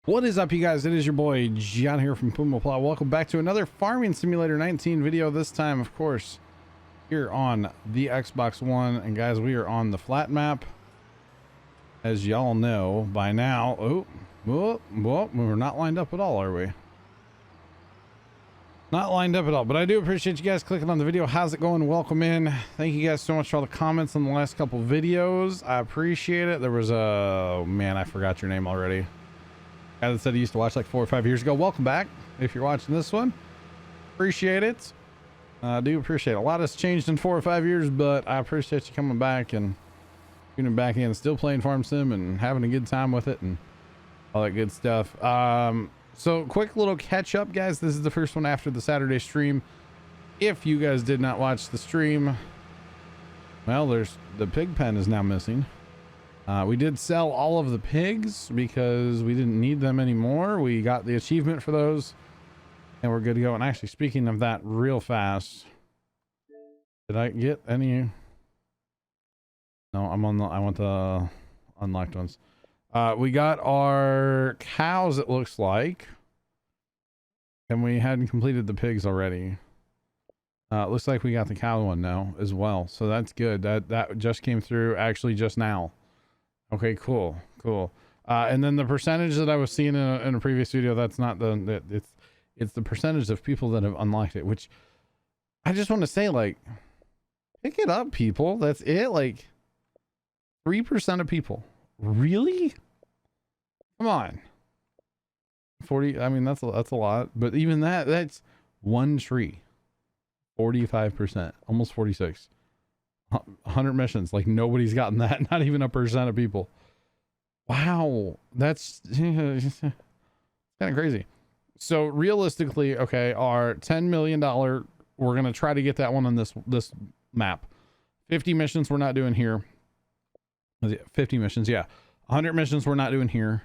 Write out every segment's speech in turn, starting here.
What is up, you guys? It is your boy John here from Puma Plow. Welcome back to another Farming Simulator 19 video. This time, of course, here on the Xbox One. And guys, we are on the flat map, as y'all know by now. We're not lined up at all, are we? Not lined up at all, but I do appreciate you guys clicking on the video. How's it going? Welcome in. Thank you guys so much for all the comments on the last couple videos. I appreciate it. There was a man, I forgot your name already. Guy that said he used to watch like 4 or 5 years ago. Welcome back if you're watching this one. Appreciate it. I do appreciate it. A lot has changed in 4 or 5 years, but I appreciate you coming back and tuning back in, still playing Farm Sim and having a good time with it and all that good stuff. So quick little catch up, guys. This is the first one after the Saturday stream. If you guys did not watch the stream, well, there's the pig pen is now missing. We did sell all of the pigs because we didn't need them anymore. We got the achievement for those and we're good to go. And actually, speaking of that real fast, did I get any? No, I want the unlocked ones. We got our cows, it looks like, and we hadn't completed the pigs already. It looks like we got the cow one now as well. So that's good. That just came through actually just now. Okay, cool. And then the percentage that I was seeing in a previous video, that's not it's the percentage of people that have unlocked it, which I just want to say, like, pick it up, people. That's it. Like 3% of people. Really? Come on. 40. I mean, that's a lot, but even that's one tree. 45%, almost 46. 100 missions, like nobody's gotten that, not even 1% of people. Wow, that's kind of crazy. So realistically, okay, our $10 million, we're gonna try to get that one on this map. 50 missions we're not doing here. 50 missions, yeah. 100 missions we're not doing here.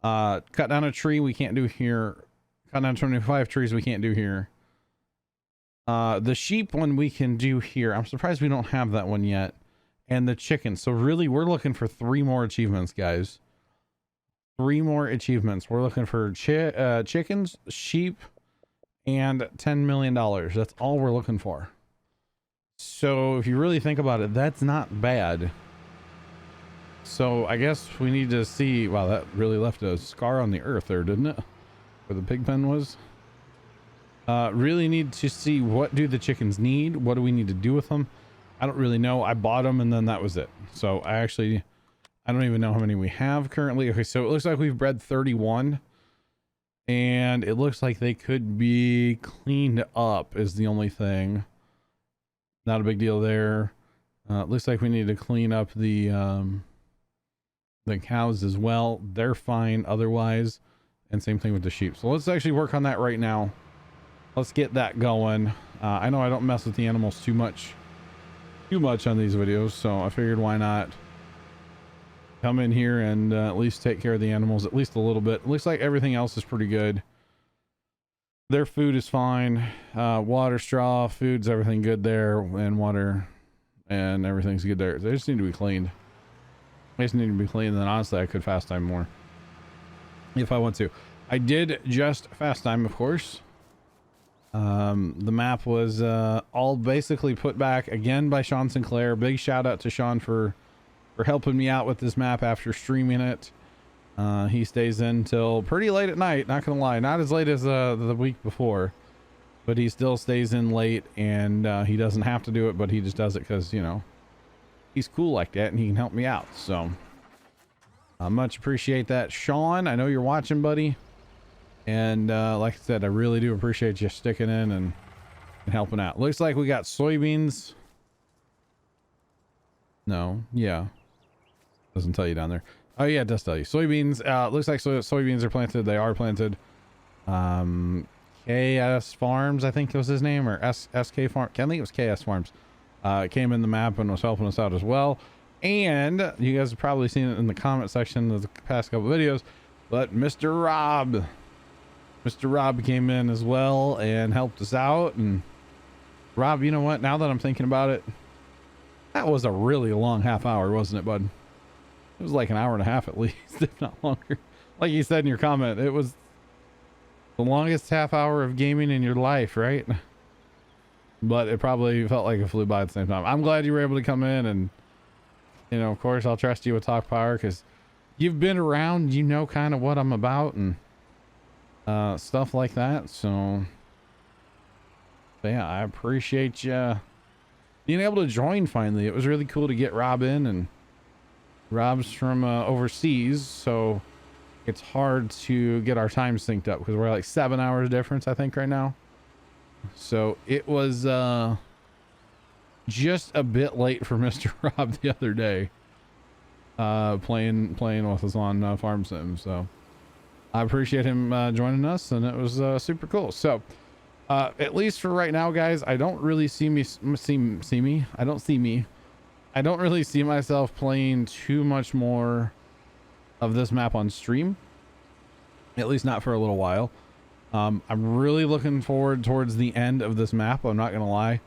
Cut down a tree we can't do here. Cut down 25 trees we can't do here. The sheep one we can do here. I'm surprised we don't have that one yet. And the chicken. So really, we're looking for 3 more achievements, guys. 3 more achievements. We're looking for chickens, sheep, and $10 million. That's all we're looking for. So if you really think about it, that's not bad. So I guess we need to see. Wow, that really left a scar on the earth there, didn't it? Where the pig pen was. Really need to see, what do the chickens need? What do we need to do with them? I don't really know. I bought them and then that was it. So I don't even know how many we have currently. Okay, so it looks like we've bred 31 and it looks like they could be cleaned up is the only thing. Not a big deal there. It looks like we need to clean up the cows as well. They're fine otherwise. And same thing with the sheep. So let's actually work on that right now. Let's get that going. I know I don't mess with the animals too much on these videos, so I figured why not come in here and at least take care of the animals at least a little bit. It looks like everything else is pretty good. Their food is fine. Water, straw, food's everything good there, and water and everything's good there. They just need to be cleaned. They just need to be cleaned. And then honestly, I could fast time more if I want to. I did just fast time, of course. The map was all basically put back again by Sean Sinclair. Big shout out to Sean for helping me out with this map after streaming it. He stays in till pretty late at night, not gonna lie, not as late as the week before, but he still stays in late, and he doesn't have to do it, but he just does it because, you know, he's cool like that and he can help me out. So I much appreciate that, Sean. I know you're watching, buddy. And like I said, I really do appreciate you sticking in and helping out. Looks like we got soybeans. No, yeah. Doesn't tell you down there. Oh yeah, it does tell you. Soybeans, looks like soybeans are planted. They are planted. KS Farms, I think was his name, or SK Farm. I think it was KS Farms. Came in the map and was helping us out as well. And you guys have probably seen it in the comment section of the past couple videos, but Mr. Rob came in as well and helped us out. And Rob, you know what? Now that I'm thinking about it, that was a really long half hour, wasn't it, bud? It was like an hour and a half at least, if not longer. Like you said in your comment, it was the longest half hour of gaming in your life, right? But it probably felt like it flew by at the same time. I'm glad you were able to come in, and you know, of course, I'll trust you with Talk Power because you've been around, you know, kind of what I'm about and stuff like that. So, but yeah, I appreciate you being able to join finally. It was really cool to get Rob in, and Rob's from overseas, so it's hard to get our time synced up because we're like 7 hours difference, I think, right now. So it was just a bit late for Mr. Rob the other day, playing with us on Farm Sim. So I appreciate him joining us, and it was super cool. So at least for right now, guys, I don't really I don't really see myself playing too much more of this map on stream, at least not for a little while. I'm really looking forward towards the end of this map. I'm not gonna lie.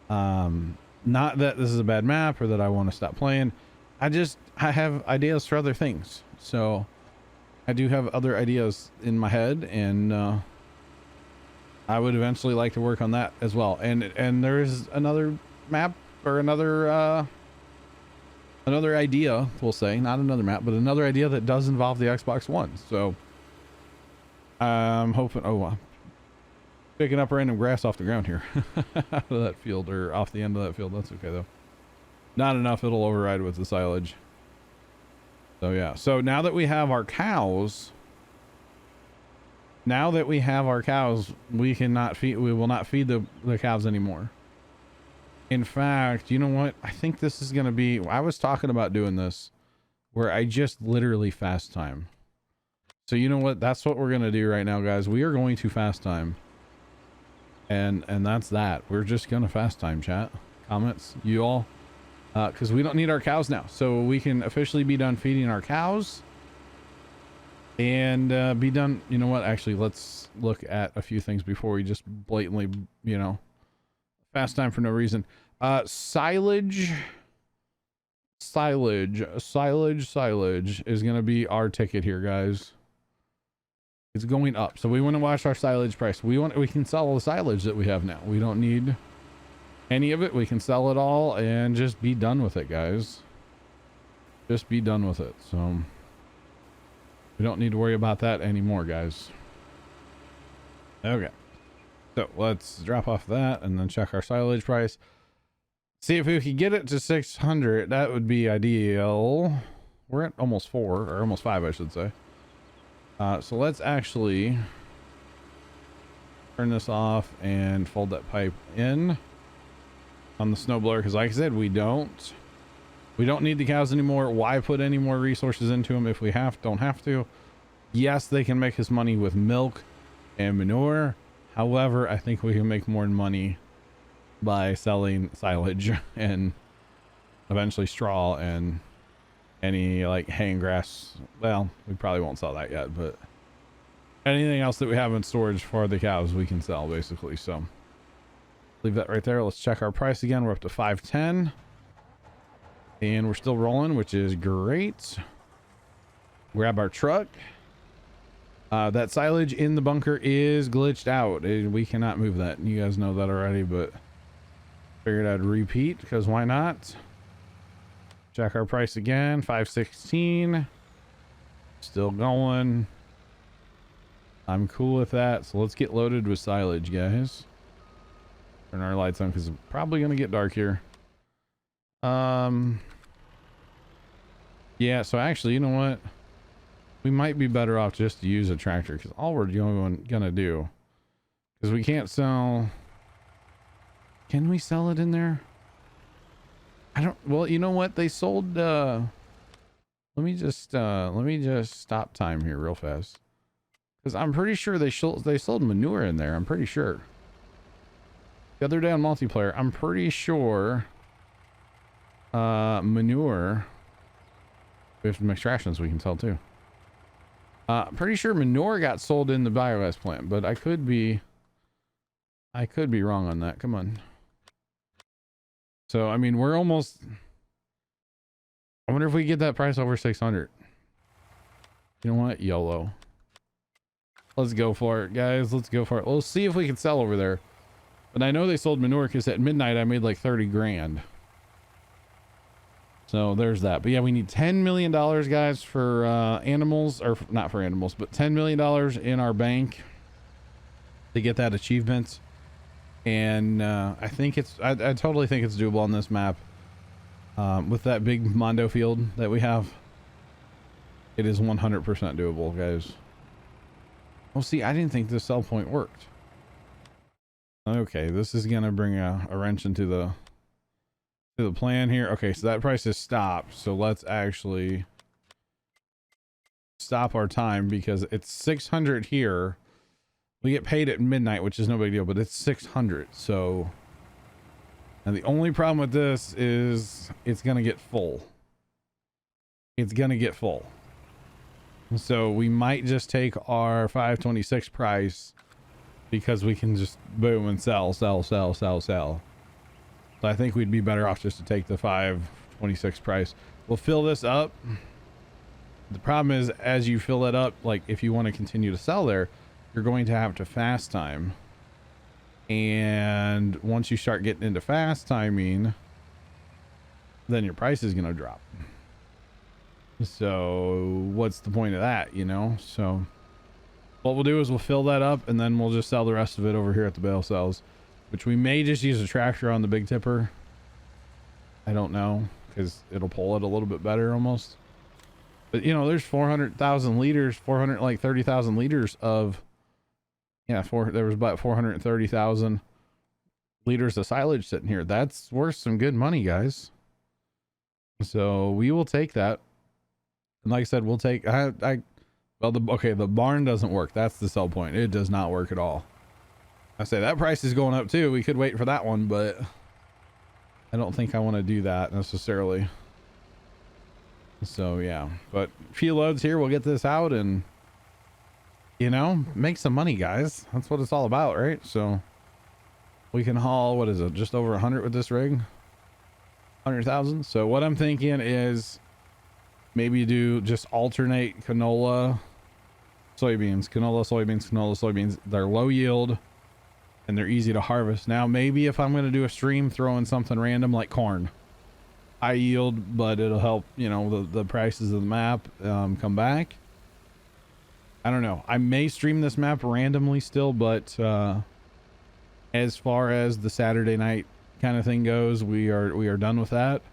Not that this is a bad map or that I want to stop playing. I have ideas for other things. So I do have other ideas in my head, and I would eventually like to work on that as well. And there's another map or another idea, we'll say, not another map, but another idea that does involve the Xbox One. So I'm hoping, picking up random grass off the ground here out of that field, or off the end of that field. That's okay though. Not enough, it'll override with the silage. So yeah, so now that we have our cows, we will not feed the cows anymore. In fact, you know what? I think this is going to be, I was talking about doing this where I just literally fast time. So you know what? That's what we're going to do right now, guys. We are going to fast time. And that's that. We're just going to fast time, chat. Comments, you all. Because we don't need our cows now. So we can officially be done feeding our cows. And be done. You know what? Actually, let's look at a few things before we just blatantly, you know, fast time for no reason. Silage is going to be our ticket here, guys. It's going up. So we want to watch our silage price. We can sell all the silage that we have now. We don't need any of it. We can sell it all and just be done with it, guys. Just be done with it. So we don't need to worry about that anymore, guys. Okay. So let's drop off that and then check our silage price. See if we could get it to 600. That would be ideal. We're at almost 4, or almost 5, I should say. So let's actually turn this off and fold that pipe in on the snowblower, because like I said, we don't need the cows anymore. Why put any more resources into them if we don't have to? Yes, they can make us money with milk and manure. However, I think we can make more money by selling silage and eventually straw and any like hay and grass. Well, we probably won't sell that yet, but anything else that we have in storage for the cows we can sell, basically. So leave that right there. Let's check our price again. We're up to 510 and we're still rolling, which is great. Grab our truck. That silage in the bunker is glitched out. We cannot move that. You guys know that already, but figured I'd repeat because why not? Check our price again. 516. Still going. I'm cool with that. So let's get loaded with silage, guys. Turn our lights on because it's probably going to get dark here. Yeah, so actually, you know what? We might be better off just to use a tractor, because all we're gonna do, because we can't sell. Can we sell it in there? I don't. Well, you know what? They sold. Let me just stop time here real fast, because I'm pretty sure they sold manure in there. I'm pretty sure. The other day on multiplayer, I'm pretty sure. Manure. We have some extractions we can sell too. Pretty sure manure got sold in the biogas plant, but I could be wrong on that. Come on. So, I mean, we're almost, I wonder if we get that price over 600. You know what? YOLO. Let's go for it, guys. Let's go for it. We'll see if we can sell over there. But I know they sold manure because at midnight I made like 30 grand. So there's that. But yeah, we need $10 million, guys, for animals, or not for animals, but $10 million in our bank to get that achievement. And I think I totally think it's doable on this map. With that big Mondo field that we have, it is 100% doable, guys. Well, see, I didn't think the sell point worked. Okay, this is gonna bring a wrench into the plan here. Okay, so that price is stopped. So let's actually stop our time because it's 600 here. We get paid at midnight, which is no big deal, but it's 600. So, and the only problem with this is it's gonna get full. It's gonna get full. So we might just take our 526 price because we can just boom and sell. So I think we'd be better off just to take the 526 price. We'll fill this up. The problem is, as you fill it up, like if you want to continue to sell there, you're going to have to fast time. And once you start getting into fast timing, then your price is going to drop. So what's the point of that, you know? So what we'll do is we'll fill that up and then we'll just sell the rest of it over here at the bale cells, which we may just use a tractor on the big tipper. I don't know, because it'll pull it a little bit better almost. But you know, there's 400,000 liters, 30,000 liters of, yeah, there was about 430,000 liters of silage sitting here. That's worth some good money, guys. So we will take that. And like I said, we'll take, well, the barn doesn't work. That's the sell point. It does not work at all. I say that price is going up too. We could wait for that one, but I don't think I want to do that necessarily. So yeah, but a few loads here. We'll get this out and, you know, make some money, guys. That's what it's all about, right? So we can haul, what is it? Just over 100 with this rig, 100,000. So what I'm thinking is, maybe do just alternate canola, soybeans, canola, soybeans, canola, soybeans. They're low yield and they're easy to harvest. Now, maybe if I'm going to do a stream, throw in something random like corn. High yield, but it'll help, you know, the prices of the map come back. I don't know. I may stream this map randomly still, but as far as the Saturday night kind of thing goes, we are done with that.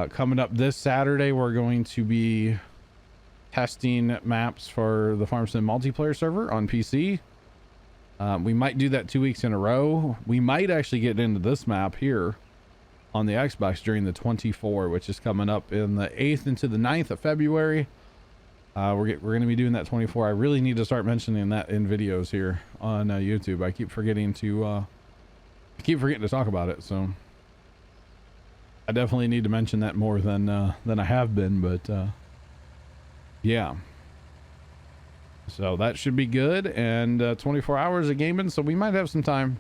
Coming up this Saturday, we're going to be testing maps for the Farm Sim multiplayer server on PC. We might do that 2 weeks in a row. We might actually get into this map here on the Xbox during the 24, which is coming up in the 8th into the 9th of February. We're going to be doing that 24. I really need to start mentioning that in videos here on YouTube. I keep forgetting to talk about it, so I definitely need to mention that more than I have been, but yeah. So that should be good, and 24 hours of gaming, so we might have some time.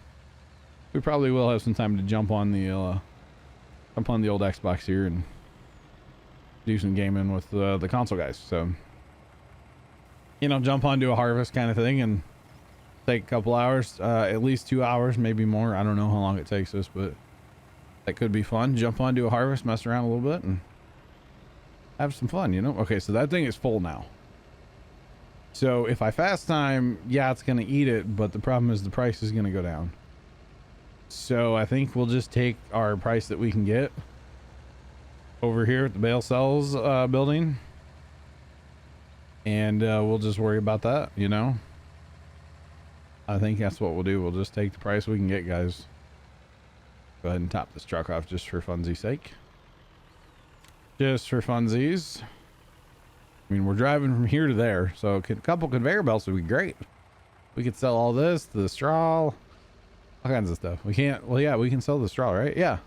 We probably will have some time to jump on the old Xbox here and do some gaming with the console guys. So, you know, jump onto a harvest kind of thing and take a couple hours, at least 2 hours, maybe more. I don't know how long it takes us, but that could be fun. Jump onto a harvest, mess around a little bit, and have some fun, you know? Okay, so that thing is full now. So if I fast time, yeah, it's going to eat it, but the problem is the price is going to go down. So I think we'll just take our price that we can get over here at the bale cells building, and we'll just worry about that, you know? I think that's what we'll do. We'll just take the price we can get, guys. Go ahead and top this truck off just for funsies sake. Just for funsies. I mean, we're driving from here to there, so a couple conveyor belts would be great. We could sell all this, the straw, all kinds of stuff. We can't, well, yeah, we can sell the straw, right? Yeah.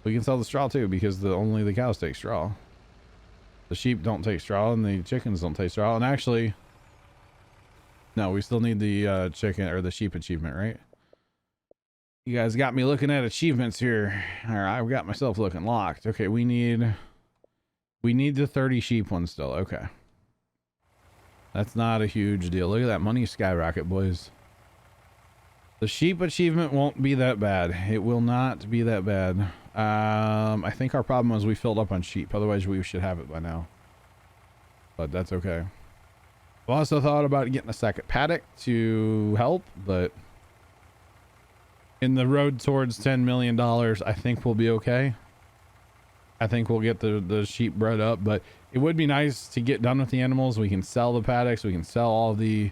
We can sell the straw too, because only the cows take straw. The sheep don't take straw, and the chickens don't take straw. And actually, no, we still need the chicken or the sheep achievement, right? You guys got me looking at achievements here. All right, I've got myself looking locked. Okay, we need the 30 sheep one still. Okay. That's not a huge deal. Look at that money skyrocket, boys. The sheep achievement won't be that bad. It will not be that bad. I think our problem was we filled up on sheep. Otherwise, we should have it by now. But that's okay. I've also thought about getting a second paddock to help, but in the road towards $10 million, I think we'll be okay. I think we'll get the sheep bred up, but it would be nice to get done with the animals. We can sell the paddocks. We can sell all the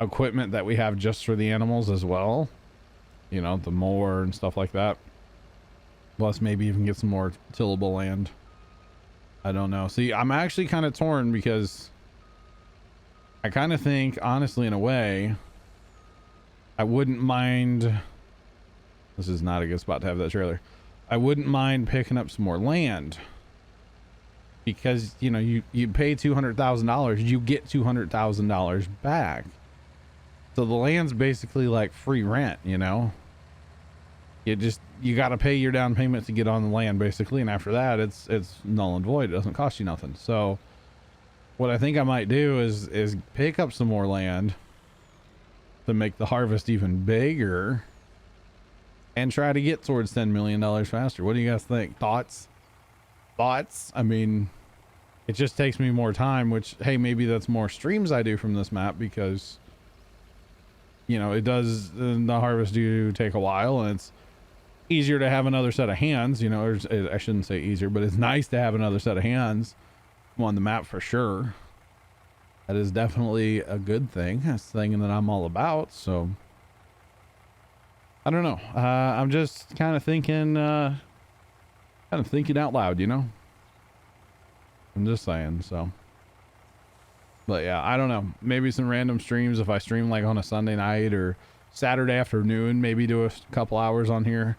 equipment that we have just for the animals as well. You know, the mower and stuff like that. Plus maybe even get some more tillable land. I don't know. See, I'm actually kind of torn because I kind of think, honestly, in a way, I wouldn't mind. This is not a good spot to have that trailer. I wouldn't mind picking up some more land because, you know, you pay $200,000, you get $200,000 back. So the land's basically like free rent, you know. You got to pay your down payment to get on the land basically, and after that it's null and void. It doesn't cost you nothing. So what I think I might do is pick up some more land to make the harvest even bigger and try to get towards $10 million faster. What do you guys think? Thoughts? I mean, it just takes me more time, which, hey, maybe that's more streams I do from this map because, you know, it does, the harvest do take a while, and it's easier to have another set of hands, you know, or I shouldn't say easier, but it's nice to have another set of hands on the map for sure. That is definitely a good thing. That's the thing that I'm all about. So I don't know. I'm just kind of thinking out loud, you know. I'm just saying. So, but yeah, I don't know. Maybe some random streams if I stream like on a Sunday night or Saturday afternoon. Maybe do a couple hours on here,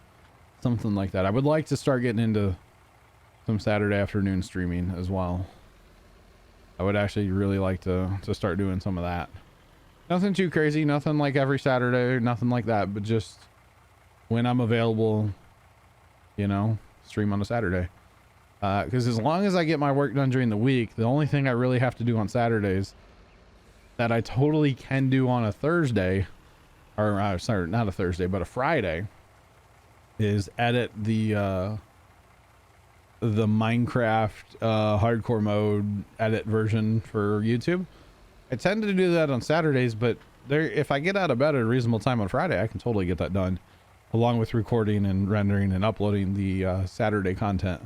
something like that. I would like to start getting into some Saturday afternoon streaming as well. I would actually really like to start doing some of that. Nothing too crazy, nothing like every Saturday, nothing like that, but just when I'm available, you know, stream on a Saturday. Because as long as I get my work done during the week, the only thing I really have to do on Saturdays that I totally can do on a Thursday, or sorry, not a Thursday, but a Friday, is edit the Minecraft hardcore mode edit version for YouTube. I tend to do that on Saturdays, but if I get out of bed at a reasonable time on Friday, I can totally get that done, along with recording and rendering and uploading the Saturday content.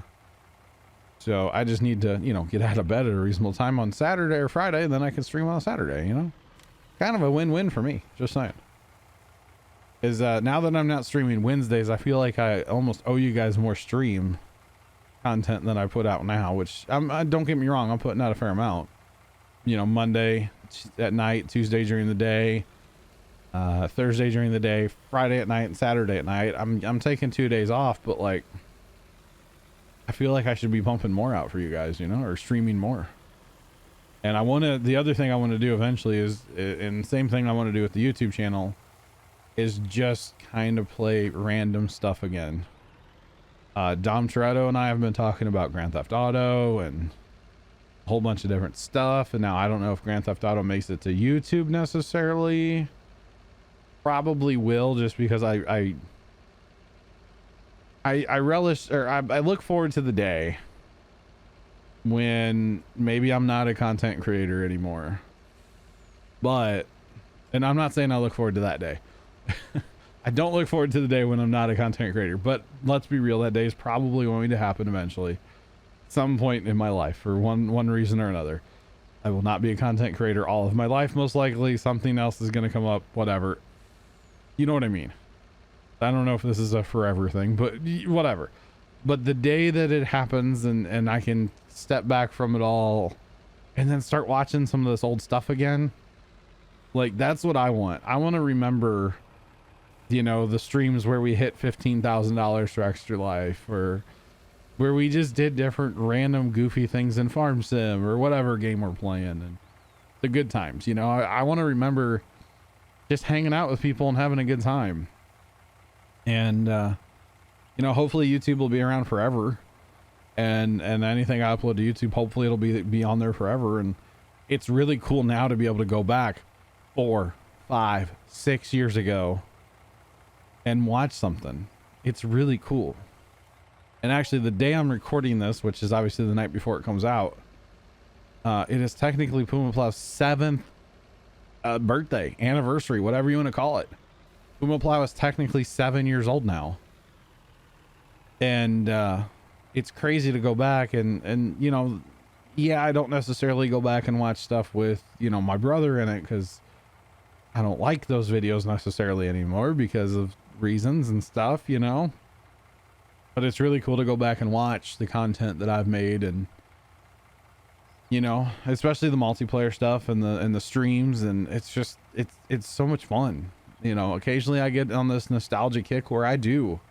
So I just need to, you know, get out of bed at a reasonable time on Saturday or Friday, and then I can stream on a Saturday, you know? Kind of a win-win for me, just saying. Is now that I'm not streaming Wednesdays, I feel like I almost owe you guys more stream content than I put out now, which don't get me wrong, I'm putting out a fair amount. You know, Monday at night, Tuesday during the day, Thursday during the day, Friday at night, and Saturday at night. I'm taking 2 days off, but like, I feel like I should be pumping more out for you guys, you know, or streaming more. And the other thing I want to do eventually is, and same thing I want to do with the YouTube channel, is just kind of play random stuff again. Dom Toretto and I have been talking about Grand Theft Auto and a whole bunch of different stuff. And now I don't know if Grand Theft Auto makes it to YouTube necessarily. Probably will, just because I relish, or I look forward to the day when maybe I'm not a content creator anymore. But, and I'm not saying I look forward to that day. I don't look forward to the day when I'm not a content creator, but let's be real, that day is probably going to happen eventually, some point in my life, for one reason or another. I will not be a content creator all of my life, most likely. Something else is going to come up, whatever. You know what I mean? I don't know if this is a forever thing, but whatever. But the day that it happens and I can step back from it all and then start watching some of this old stuff again, like, that's what I want. I want to remember, you know, the streams where we hit $15,000 for Extra Life, or where we just did different random goofy things in Farm Sim or whatever game we're playing, and the good times. You know, I want to remember just hanging out with people and having a good time. And you know, hopefully YouTube will be around forever, and anything I upload to YouTube, hopefully it'll be on there forever. And it's really cool now to be able to go back 4, 5, 6 years ago and watch something. It's really cool. And actually, the day I'm recording this, which is obviously the night before it comes out, it is technically Puma Plow's 7th birthday, anniversary, whatever you want to call it. Puma Plow is technically 7 years old now. And it's crazy to go back and you know, yeah, I don't necessarily go back and watch stuff with, you know, my brother in it, because I don't like those videos necessarily anymore because of reasons and stuff, you know. But it's really cool to go back and watch the content that I've made, and you know, especially the multiplayer stuff and the streams, and it's just it's so much fun. You know, occasionally I get on this nostalgia kick where I do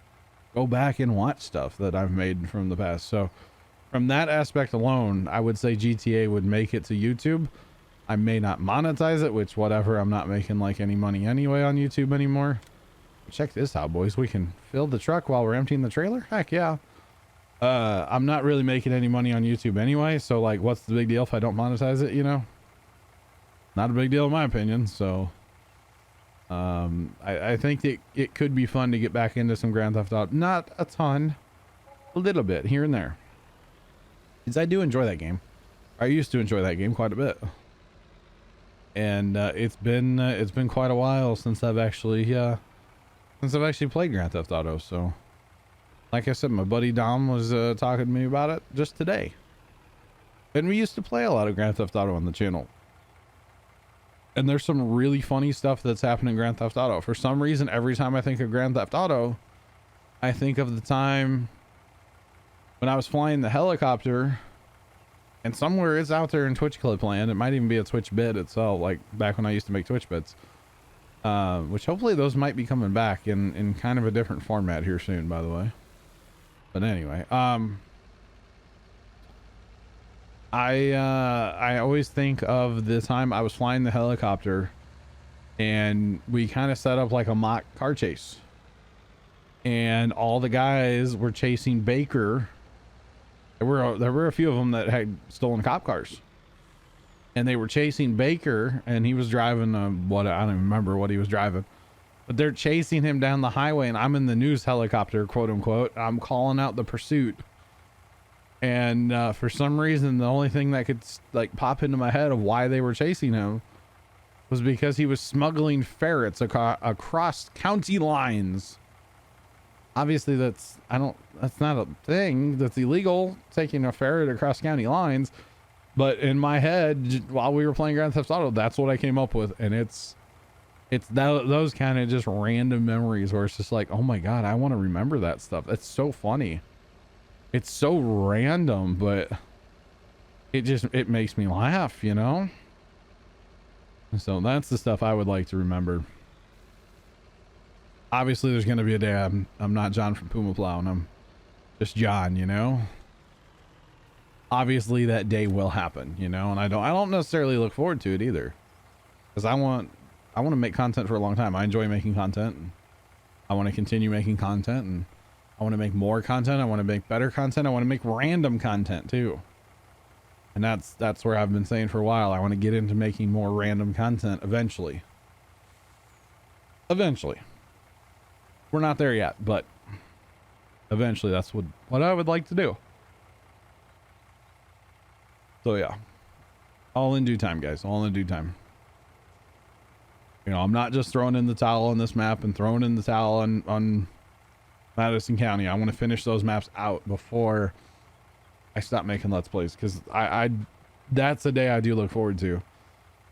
go back and watch stuff that I've made from the past. So from that aspect alone, I would say GTA would make it to YouTube. I may not monetize it, which whatever, I'm not making like any money anyway on YouTube anymore. Check this out, boys. We can fill the truck while we're emptying the trailer. Heck yeah. I'm not really making any money on YouTube anyway, so like, what's the big deal if I don't monetize it, you know? Not a big deal in my opinion. So I think it could be fun to get back into some Grand Theft Auto. Not a ton, a little bit here and there, because I do enjoy that game. I used to enjoy that game quite a bit, and it's been quite a while since I've actually played Grand Theft Auto. So like I said, my buddy Dom was talking to me about it just today, and we used to play a lot of Grand Theft Auto on the channel. And there's some really funny stuff that's happened in Grand Theft Auto. For some reason, every time I think of Grand Theft Auto, I think of the time when I was flying the helicopter, and somewhere it's out there in Twitch clip land. It might even be a Twitch bit itself, like back when I used to make Twitch bits, which hopefully those might be coming back in kind of a different format here soon, by the way. But anyway, I always think of the time I was flying the helicopter, and we kind of set up like a mock car chase, and all the guys were chasing Baker. There were a few of them that had stolen cop cars, and they were chasing Baker, and he was driving what, I don't even remember what he was driving, but they're chasing him down the highway, and I'm in the news helicopter, quote unquote. I'm calling out the pursuit. And for some reason, the only thing that could like pop into my head of why they were chasing him was because he was smuggling ferrets across county lines. Obviously, that's not a thing. That's illegal, taking a ferret across county lines. But in my head, while we were playing Grand Theft Auto, that's what I came up with. And it's those kind of just random memories where it's just like, oh my God, I want to remember that stuff. It's so funny. It's so random, but it makes me laugh, you know? So that's the stuff I would like to remember. Obviously, there's going to be a day I'm not John from Puma Plow, and I'm just John, you know? Obviously, that day will happen, you know? And I don't necessarily look forward to it either, because I want to make content for a long time. I enjoy making content, and I want to continue making content, and I want to make more content. I want to make better content. I want to make random content too. And that's where I've been saying for a while, I want to get into making more random content eventually. Eventually. We're not there yet, but eventually that's what I would like to do. So yeah, all in due time, guys, all in due time. You know, I'm not just throwing in the towel on this map and throwing in the towel on Madison County. I want to finish those maps out before I stop making Let's Plays, because I that's the day I do look forward to.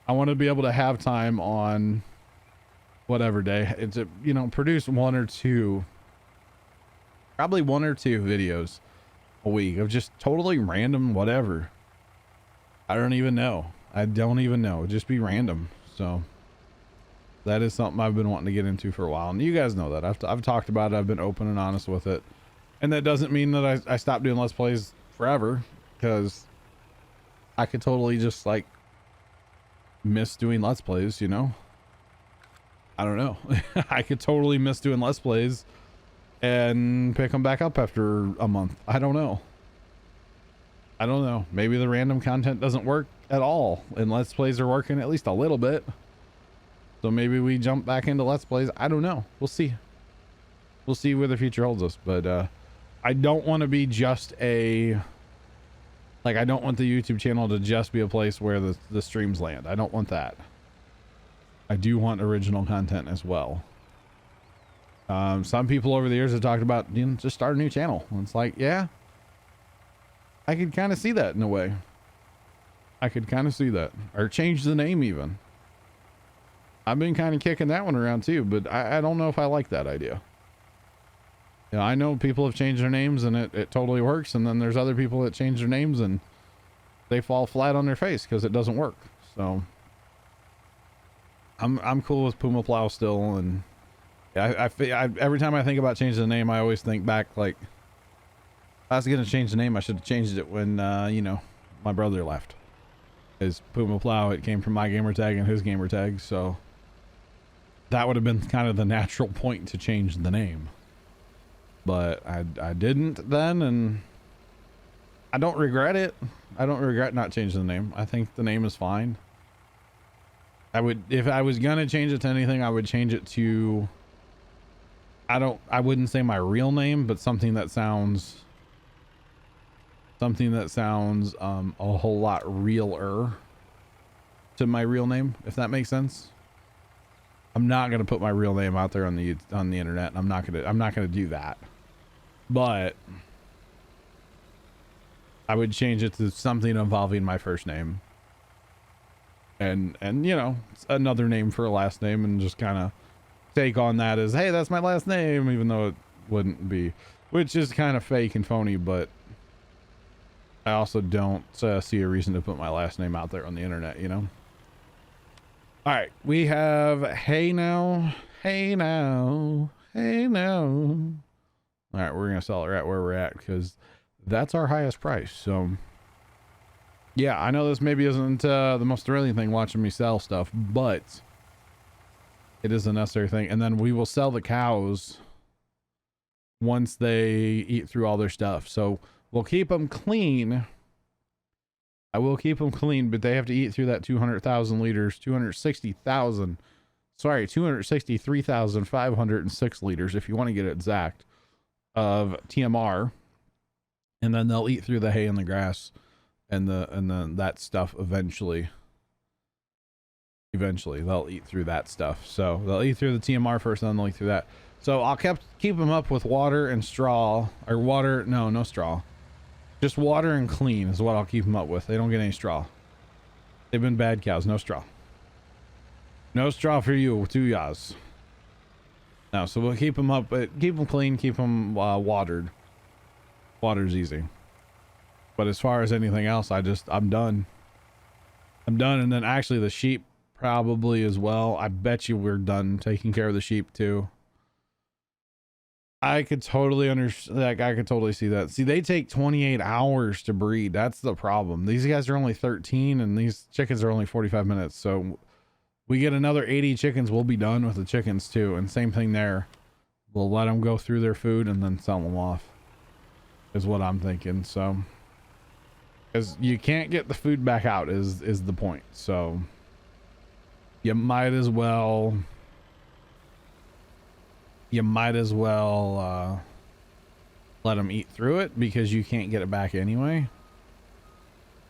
I want to be able to have time on whatever day it's you know, produce probably one or two videos a week of just totally random whatever. I don't even know. Just be random. So that is something I've been wanting to get into for a while, and you guys know that I've talked about it. I've been open and honest with it, and that doesn't mean that I stopped doing Let's Plays forever, because I could totally just like miss doing Let's Plays, you know? I don't know. I could totally miss doing Let's Plays and pick them back up after a month. I don't know. I don't know. Maybe the random content doesn't work at all, and Let's Plays are working at least a little bit. So maybe we jump back into Let's Plays. I don't know. We'll see. We'll see where the future holds us. But I don't want to be just a... Like, I don't want the YouTube channel to just be a place where the streams land. I don't want that. I do want original content as well. Some people over the years have talked about, you know, just start a new channel. And it's like, yeah, I could kind of see that in a way. I could kind of see that. Or change the name even. I've been kind of kicking that one around too, but I don't know if I like that idea. You know, I know people have changed their names and it totally works. And then there's other people that change their names and they fall flat on their face because it doesn't work. So I'm cool with Puma Plow still. And I every time I think about changing the name, I always think back, like, if I was going to change the name, I should have changed it when, you know, my brother left. His Puma Plow, it came from my gamer tag and his gamer tag. So that would have been kind of the natural point to change the name. But I didn't then, and I don't regret it. I don't regret not changing the name. I think the name is fine. I would, if I was gonna change it to anything, I would change it to, I wouldn't say my real name, but something that sounds a whole lot realer to my real name, if that makes sense. I'm not gonna put my real name out there on the internet. I'm not gonna do that. But I would change it to something involving my first name. And you know, another name for a last name, and just kind of take on that as, hey, that's my last name, even though it wouldn't be, which is kind of fake and phony. But I also don't see a reason to put my last name out there on the internet, you know. All right, we have hey now. All right, we're gonna sell it right where we're at because that's our highest price. So yeah, I know this maybe isn't the most thrilling thing watching me sell stuff, but it is a necessary thing. And then we will sell the cows once they eat through all their stuff. So we'll keep them clean. I will keep them clean, but they have to eat through that 200,000 liters, 263,506 liters, if you want to get it exact, of TMR. And then they'll eat through the hay and the grass and then that stuff eventually they'll eat through that stuff. So they'll eat through the TMR first, and then they'll eat through that. So I'll keep them up with water and straw, or water, no straw. Just water and clean is what I'll keep them up with. They don't get any straw. They've been bad cows. No straw. No straw for you, two yas. No, so we'll keep them up, but keep them clean, keep them watered. Water's easy. But as far as anything else, I'm done. And then actually the sheep probably as well. I bet you we're done taking care of the sheep too. I could totally understand. Like, I could totally see that. See, they take 28 hours to breed. That's the problem. These guys are only 13 and these chickens are only 45 minutes. So we get another 80 chickens, we'll be done with the chickens too. And same thing there. We'll let them go through their food and then sell them off, is what I'm thinking. So, because you can't get the food back out is the point. So you might as well let them eat through it, because you can't get it back anyway.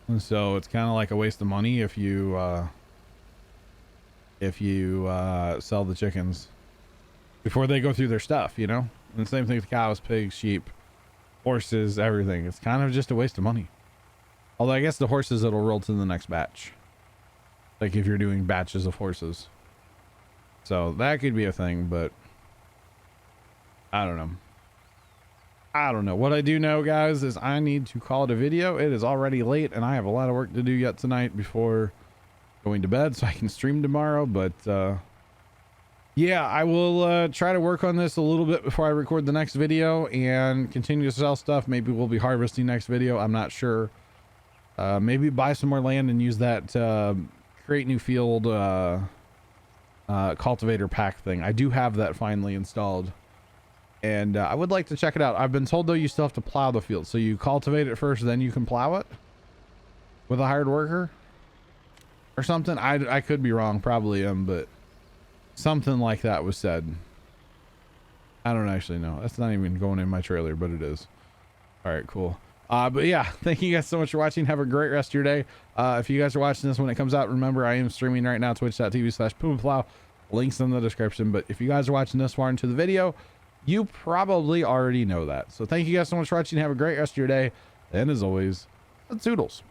And so it's kind of like a waste of money if you sell the chickens before they go through their stuff, you know. And the same thing with cows, pigs, sheep, horses, everything. It's kind of just a waste of money. Although I guess the horses, it'll roll to the next batch, like if you're doing batches of horses. So that could be a thing, but I don't know. What I do know, guys, is I need to call it a video. It is already late and I have a lot of work to do yet tonight before going to bed, so I can stream tomorrow. But yeah, I will try to work on this a little bit before I record the next video and continue to sell stuff. Maybe we'll be harvesting next video. I'm not sure. Maybe buy some more land and use that create new field cultivator pack thing. I do have that finally installed. And I would like to check it out. I've been told though you still have to plow the field, so you cultivate it first, then you can plow it with a hired worker or something. I could be wrong, probably am, but something like that was said. I don't actually know. That's not even going in my trailer, but it is. All right, cool. But yeah, thank you guys so much for watching. Have a great rest of your day. If you guys are watching this when it comes out, remember I am streaming right now, twitch.tv/PumaPlow. Links in the description. But if you guys are watching this far into the video, you probably already know that. So thank you guys so much for watching. Have a great rest of your day. And as always, toodles.